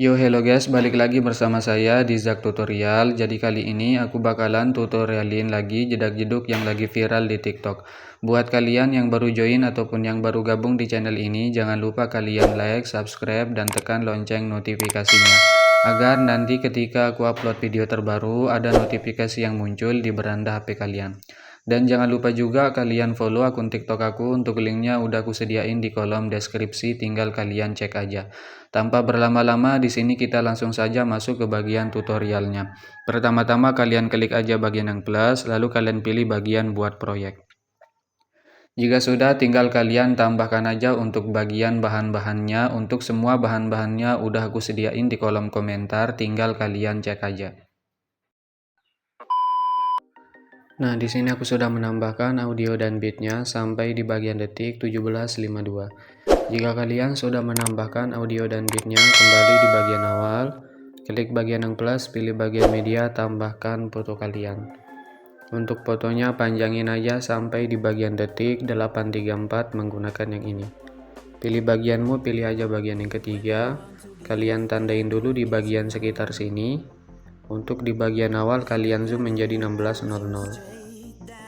Yo hello guys, balik lagi bersama saya di Zak Tutorial. Jadi kali ini aku bakalan tutorialin lagi jedak-jeduk yang lagi viral di TikTok. Buat kalian yang baru join ataupun yang baru gabung di channel ini, jangan lupa kalian like, subscribe, dan tekan lonceng notifikasinya. Agar nanti ketika aku upload video terbaru, ada notifikasi yang muncul di beranda HP kalian. Dan jangan lupa juga kalian follow akun TikTok aku, untuk linknya udah aku sediain di kolom deskripsi, tinggal kalian cek aja. Tanpa berlama-lama, di sini kita langsung saja masuk ke bagian tutorialnya. Pertama-tama kalian klik aja bagian yang plus, lalu kalian pilih bagian buat proyek. Jika sudah, tinggal kalian tambahkan aja untuk bagian bahan-bahannya. Untuk semua bahan-bahannya udah aku sediain di kolom komentar, tinggal kalian cek aja. Nah, di sini aku sudah menambahkan audio dan beatnya sampai di bagian detik 17.52. Jika kalian sudah menambahkan audio dan beatnya, kembali di bagian awal, klik bagian yang plus, pilih bagian media, tambahkan foto kalian. Untuk fotonya panjangin aja sampai di bagian detik 834 menggunakan yang ini. Pilih bagianmu, pilih aja bagian yang ketiga. Kalian tandain dulu di bagian sekitar sini. Untuk di bagian awal kalian zoom menjadi 16.00.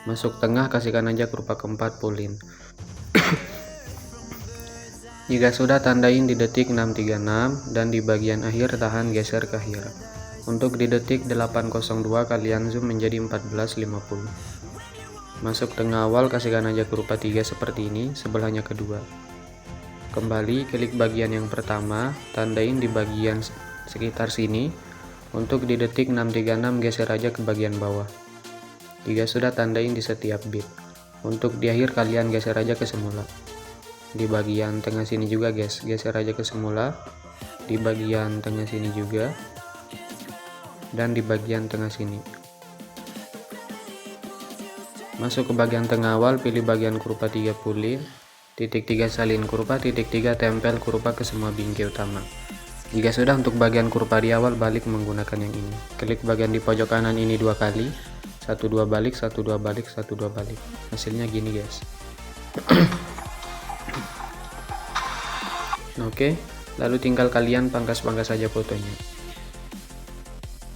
Masuk tengah, kasihkan aja kurva keempat pulin. Jika sudah, tandain di detik 636 dan di bagian akhir tahan geser ke akhir. Untuk di detik 802 kalian zoom menjadi 14.50. Masuk tengah awal, kasihkan aja kurva 3 seperti ini, sebelahnya kedua. Kembali klik bagian yang pertama, tandain di bagian sekitar sini. Untuk di detik 636 geser aja ke bagian bawah. Jika sudah, tandain di setiap bit. Untuk di akhir kalian geser aja ke semula. Di bagian tengah sini juga guys, geser aja ke semula. Di bagian tengah sini juga. Dan di bagian tengah sini. Masuk ke bagian tengah awal, pilih bagian kurva 3 pulin. Titik 3 salin kurva, titik 3 tempel kurva ke semua bingkai utama. Jika sudah, untuk bagian kurva di awal balik menggunakan yang ini. Klik bagian di pojok kanan ini 2 kali. 1 2 balik, 1 2 balik, 1 2 balik. Hasilnya gini guys. Oke, lalu tinggal kalian pangkas-pangkas saja fotonya.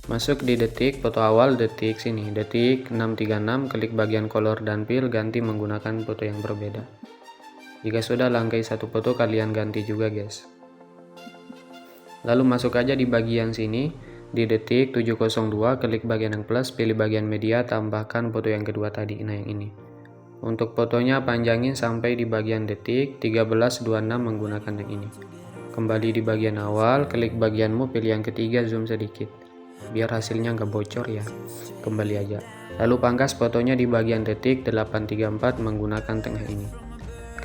Masuk di detik, foto awal detik sini, detik 636, klik bagian color dan fill, ganti menggunakan foto yang berbeda. Jika sudah, langkai satu foto kalian ganti juga guys. Lalu masuk aja di bagian sini, di detik 702, klik bagian yang plus, pilih bagian media, tambahkan foto yang kedua tadi, nah yang ini. Untuk fotonya panjangin sampai di bagian detik 1326 menggunakan yang ini. Kembali di bagian awal, klik bagianmu, pilih yang ketiga, zoom sedikit. Biar hasilnya nggak bocor ya. Kembali aja. Lalu pangkas fotonya di bagian detik 834 menggunakan tengah ini.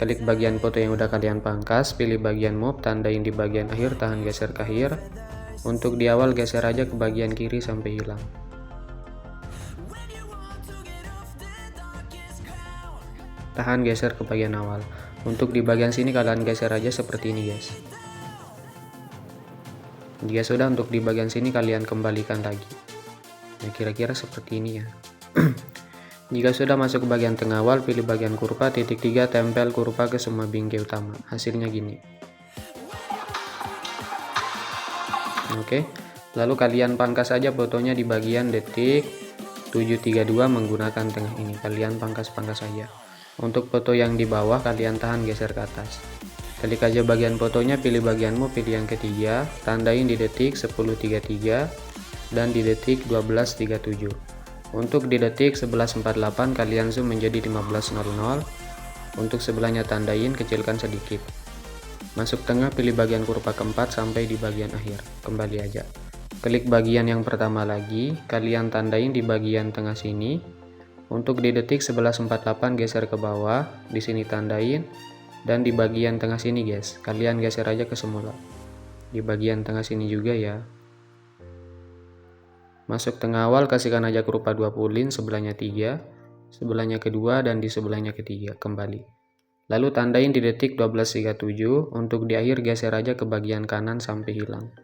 Klik bagian foto yang udah kalian pangkas, pilih bagian move, tandain di bagian akhir, tahan geser ke akhir. Untuk di awal geser aja ke bagian kiri sampai hilang. Tahan geser ke bagian awal. Untuk di bagian sini kalian geser aja seperti ini guys. Jika sudah, untuk di bagian sini kalian kembalikan lagi. Nah, kira-kira seperti ini ya. Jika sudah, masuk ke bagian tengah awal, pilih bagian kurva, titik 3 tempel kurva ke semua bingkai utama. Hasilnya gini. Oke, lalu kalian pangkas saja fotonya di bagian detik 732 menggunakan tengah ini. Kalian pangkas-pangkas saja. Untuk foto yang di bawah kalian tahan geser ke atas. Klik aja bagian fotonya, pilih bagianmu, pilih yang ketiga, tandain di detik 10.33 dan di detik 12.37. Untuk di detik 11.48 kalian zoom menjadi 15.00. Untuk sebelahnya tandain, kecilkan sedikit. Masuk tengah, pilih bagian kurva keempat sampai di bagian akhir. Kembali aja. Klik bagian yang pertama lagi, kalian tandain di bagian tengah sini. Untuk di detik 11.48 geser ke bawah, di sini tandain, dan di bagian tengah sini guys, kalian geser aja ke semula. Di bagian tengah sini juga ya. Masuk tengah awal, kasihkan aja kurva 2 pulin, sebelahnya 3, sebelahnya kedua, dan di sebelahnya ketiga. Kembali. Lalu tandain di detik 12.37, untuk di akhir geser aja ke bagian kanan sampai hilang.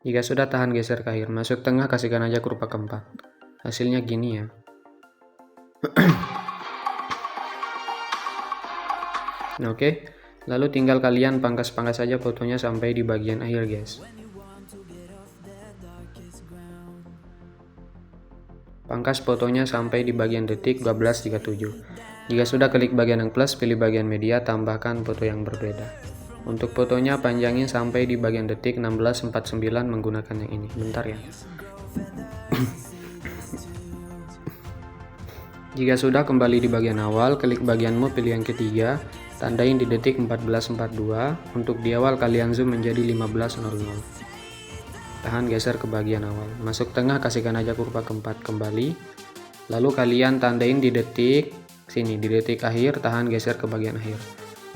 Jika sudah, tahan geser ke akhir. Masuk tengah, kasihkan aja kurva keempat. Hasilnya gini ya. Oke, lalu tinggal kalian pangkas-pangkas saja fotonya sampai di bagian akhir guys. Pangkas fotonya sampai di bagian detik 12.37. Jika sudah, klik bagian yang plus, pilih bagian media, tambahkan foto yang berbeda. Untuk fotonya panjangin sampai di bagian detik 16.49 menggunakan yang ini. Bentar ya. Jika sudah, kembali di bagian awal, klik bagian move, pilih yang ketiga, tandain di detik 14.42. Untuk di awal kalian zoom menjadi 15.00. Tahan, geser ke bagian awal. Masuk tengah, kasihkan aja kurva keempat, kembali. Lalu kalian tandain di detik sini, di detik akhir, tahan, geser ke bagian akhir.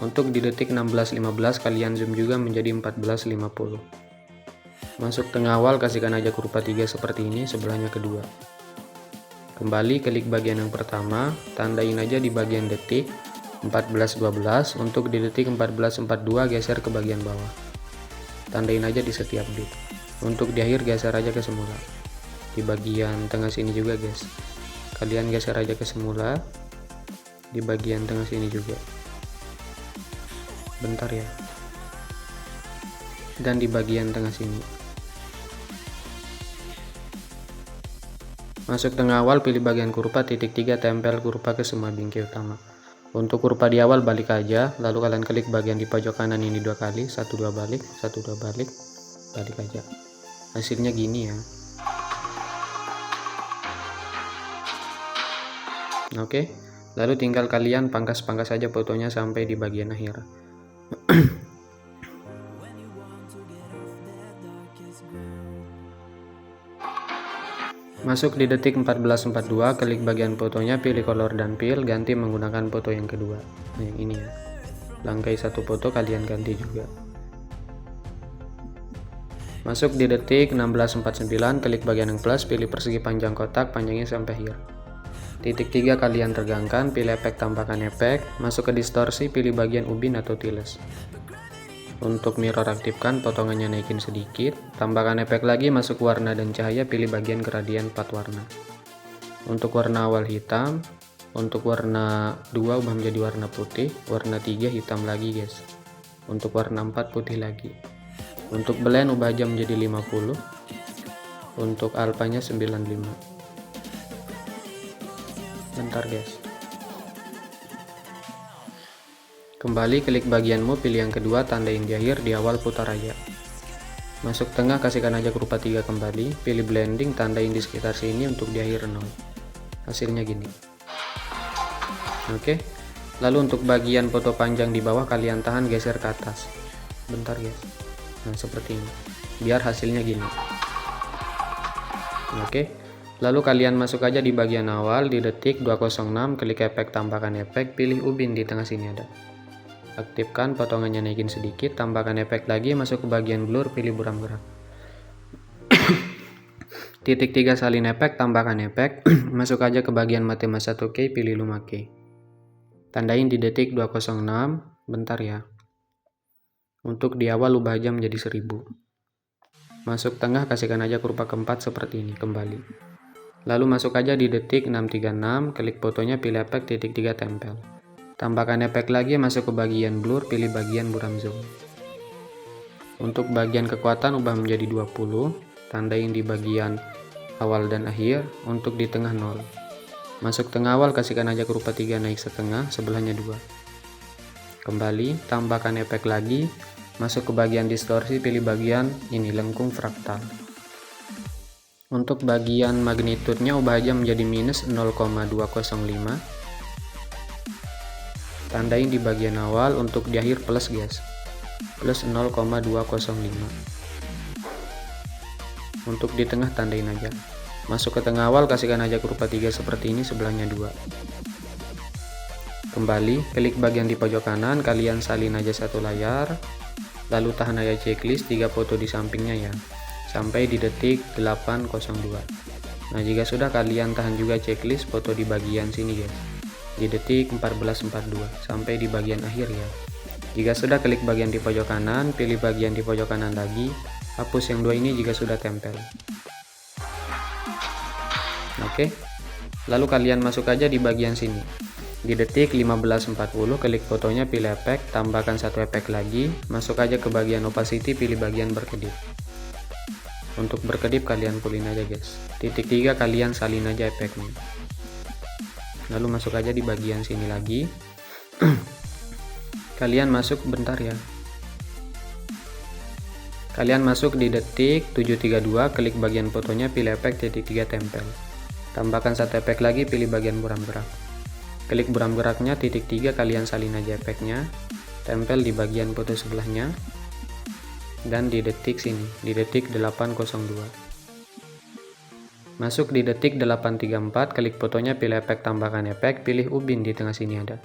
Untuk di detik 16.15 kalian zoom juga menjadi 14.50. Masuk tengah awal, kasihkan aja kurva 3 seperti ini, sebelahnya kedua. Kembali, klik bagian yang pertama, tandain aja di bagian detik 14.12. Untuk di detik 14.42 geser ke bagian bawah. Tandain aja di setiap bit. Untuk di akhir geser aja ke semula. Di bagian tengah sini juga guys. Kalian geser aja ke semula. Di bagian tengah sini juga. Bentar ya. Dan di bagian tengah sini. Masuk tengah awal, pilih bagian kurva, titik 3, tempel kurva ke semua bingkai utama. Untuk kurva di awal balik aja, lalu kalian klik bagian di pojok kanan ini 2 kali, 1 2 balik, 1 2 balik, balik aja. Hasilnya gini ya. Oke, lalu tinggal kalian pangkas-pangkas saja fotonya sampai di bagian akhir. Masuk di detik 14.42, klik bagian fotonya, pilih color dan fill, ganti menggunakan foto yang kedua. Nah, yang ini ya. Langkai satu foto kalian ganti juga. Masuk di detik 16.49, klik bagian yang plus, pilih persegi panjang kotak, panjangnya sampai akhir. Titik 3 kalian regangkan, pilih efek, tambahkan efek. Masuk ke distorsi, pilih bagian ubin atau tiles. Untuk mirror aktifkan, potongannya naikin sedikit. Tambahkan efek lagi, masuk warna dan cahaya, pilih bagian gradien 4 warna. Untuk warna awal hitam, untuk warna 2 ubah menjadi warna putih, warna 3 hitam lagi guys. Untuk warna 4 putih lagi. Untuk blend ubah aja menjadi 50. Untuk alphanya 95. Bentar guys. Kembali, klik bagian move, pilih yang kedua, tandain di akhir, di awal putar aja. Masuk tengah, kasihkan aja kurva 3 kembali, pilih blending, tandain di sekitar sini, untuk di akhir 0. Hasilnya gini. Oke. Lalu untuk bagian foto panjang di bawah kalian tahan, geser ke atas. Bentar guys. Nah, seperti ini. Biar hasilnya gini. Oke. Lalu kalian masuk aja di bagian awal, di detik 206, klik efek, tambahkan efek, pilih ubin, di tengah sini ada. Aktifkan, potongannya naikin sedikit, tambahkan efek lagi, masuk ke bagian blur, pilih buram gerak. Titik 3 salin efek, tambahkan efek. Masuk aja ke bagian matema 1K, pilih luma K. Tandain di detik 206, bentar ya. Untuk di awal ubah aja menjadi 1000. Masuk tengah, kasihkan aja kurva keempat seperti ini, kembali. Lalu masuk aja di detik 636, klik fotonya, pilih efek, titik 3 tempel. Tambahkan efek lagi, masuk ke bagian blur, pilih bagian buram zoom. Untuk bagian kekuatan ubah menjadi 20, tandain di bagian awal dan akhir, untuk di tengah 0. Masuk tengah awal, kasihkan aja kurva 3 naik setengah, sebelahnya 2. Kembali, tambahkan efek lagi, masuk ke bagian distorsi, pilih bagian ini, lengkung fraktal. Untuk bagian magnitudenya ubah aja menjadi minus 0,205. Tandain di bagian awal, untuk di akhir plus guys, plus 0,205. Untuk di tengah tandain aja. Masuk ke tengah awal, kasihkan aja kurva 3 seperti ini, sebelahnya 2. Kembali, klik bagian di pojok kanan, kalian salin aja satu layar, lalu tahan aja checklist 3 foto di sampingnya ya, sampai di detik 802. Nah, jika sudah, kalian tahan juga checklist foto di bagian sini guys, di detik 1442 sampai di bagian akhir ya. Jika sudah, klik bagian di pojok kanan, pilih bagian di pojok kanan lagi, hapus yang 2 ini jika sudah tempel. Oke. Lalu kalian masuk aja di bagian sini. Di detik 15.40 klik fotonya, pilih efek, tambahkan satu efek lagi, masuk aja ke bagian opacity, pilih bagian berkedip. Untuk berkedip kalian pulin aja guys. Titik 3 kalian salin aja efeknya. Lalu masuk aja di bagian sini lagi. Kalian masuk bentar ya. Kalian masuk di detik 7.32, klik bagian fotonya, pilih efek titik 3 tempel. Tambahkan satu efek lagi, pilih bagian buram gerak. Klik buram geraknya, titik 3 kalian salin aja efeknya, tempel di bagian foto sebelahnya, dan di detik sini, di detik 8.02. Masuk di detik 8.34, klik fotonya, pilih efek, tambahkan efek, pilih ubin di tengah sini ada.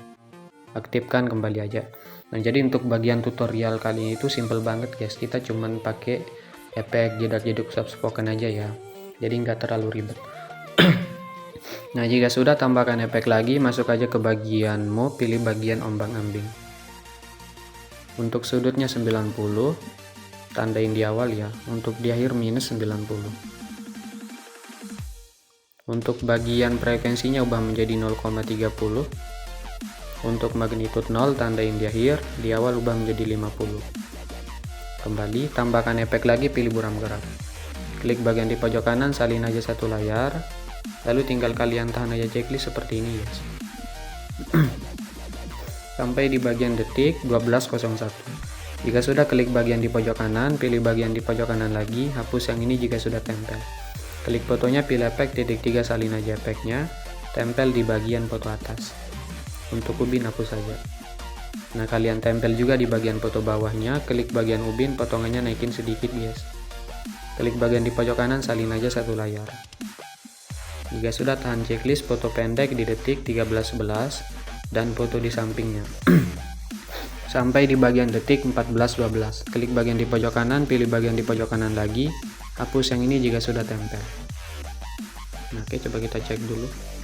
Aktifkan kembali aja. Nah, jadi untuk bagian tutorial kali ini itu simple banget guys, kita cuman pakai efek jedak-jeduk soft-spoken aja ya, jadi nggak terlalu ribet. Nah, jika sudah, tambahkan efek lagi, masuk aja ke bagian move, pilih bagian ombang-ambing. Untuk sudutnya 90, tandain di awal ya, untuk di akhir minus 90. Untuk bagian frekuensinya ubah menjadi 0,30. Untuk magnitude 0 tandain di akhir, di awal ubah menjadi 50. Kembali, tambahkan efek lagi, pilih buram gerak. Klik bagian di pojok kanan, salin aja satu layar. Lalu tinggal kalian tahan aja checklist seperti ini guys. Sampai di bagian detik 12.01. Jika sudah, klik bagian di pojok kanan, pilih bagian di pojok kanan lagi, hapus yang ini jika sudah tempel. Klik fotonya, pilih efek titik 3 salin aja efeknya, tempel di bagian foto atas. Untuk ubin hapus saja. Nah, kalian tempel juga di bagian foto bawahnya, klik bagian ubin, potongannya naikin sedikit guys. Klik bagian di pojok kanan, salin aja satu layar. Jika sudah, tahan checklist foto pendek di detik 13.11 dan foto di sampingnya. Sampai di bagian detik 14.12, klik bagian di pojok kanan, pilih bagian di pojok kanan lagi, hapus yang ini jika sudah tempel. Nah, oke, coba kita cek dulu.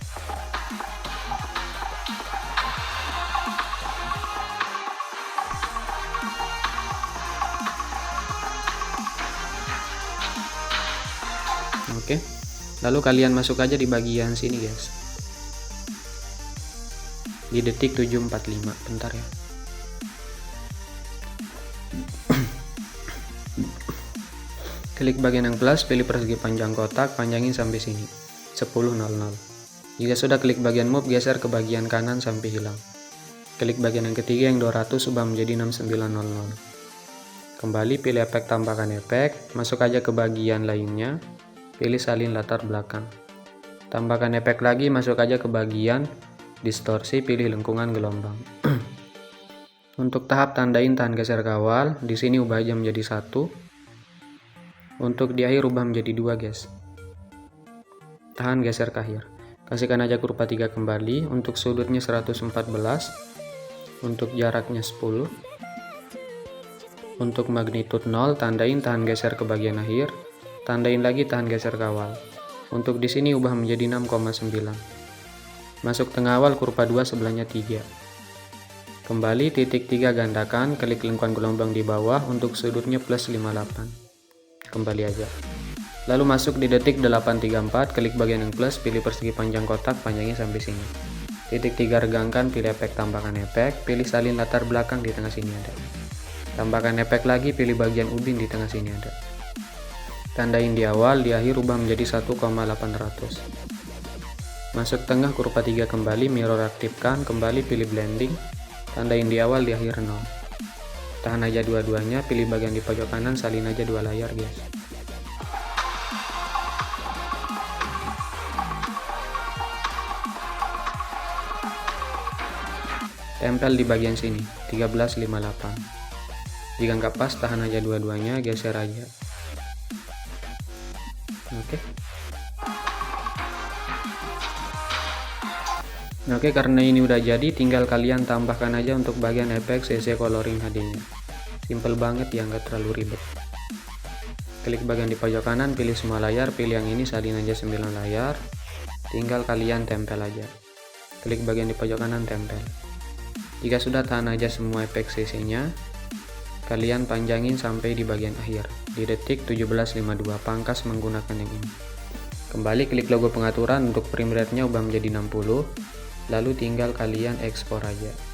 Oke, lalu kalian masuk aja di bagian sini guys, di detik 7.45, bentar ya. Klik bagian yang plus, pilih persegi panjang kotak, panjangin sampai sini 10.00. Jika sudah, klik bagian move, geser ke bagian kanan sampai hilang. Klik bagian yang ketiga yang 200, ubah menjadi 6900. Kembali, pilih efek, tambahkan efek, masuk aja ke bagian lainnya, pilih salin latar belakang. Tambahkan efek lagi, masuk aja ke bagian distorsi, pilih lengkungan gelombang. Untuk tahap tandain tahan geser kawal, di sini ubah aja menjadi 1. Untuk di akhir ubah menjadi 2 guys. Tahan geser ke akhir. Kasihkan aja kurva 3 kembali, untuk sudutnya 114, untuk jaraknya 10. Untuk magnitude 0 tandain tahan geser ke bagian akhir. Tandain lagi tahan geser kawal. Untuk di sini ubah menjadi 6,9. Masuk tengah awal, kurva 2 sebelahnya 3. Kembali, titik 3 gandakan, klik lengkungan gelombang di bawah, untuk sudutnya plus 58. Kembali aja. Lalu masuk di detik 8.34, klik bagian yang plus, pilih persegi panjang kotak, panjangnya sampai sini. Titik 3 regangkan, pilih efek, tambahkan efek, pilih salin latar belakang, di tengah sini ada. Tambahkan efek lagi, pilih bagian ubin, di tengah sini ada. Tandain di awal, di akhir ubah menjadi 1,800. Masuk tengah, kurva 3 kembali, mirror aktifkan, kembali pilih blending, tandain di awal, di akhir 0. Tahan aja dua-duanya, pilih bagian di pojok kanan, salin aja 2 layar guys. Tempel di bagian sini 13.58. Jika nggak pas, tahan aja dua-duanya, geser aja. Oke, karena ini udah jadi, tinggal kalian tambahkan aja untuk bagian efek CC coloring HD-nya. Simple banget ya, nggak terlalu ribet. Klik bagian di pojok kanan, pilih semua layar, pilih yang ini, salin aja 9 layar. Tinggal kalian tempel aja. Klik bagian di pojok kanan, tempel. Jika sudah, tahan aja semua efek CC-nya. Kalian panjangin sampai di bagian akhir, di detik 17.52, pangkas menggunakan yang ini. Kembali, klik logo pengaturan, untuk frame rate-nya ubah menjadi 60. lalu tinggal kalian ekspor aja.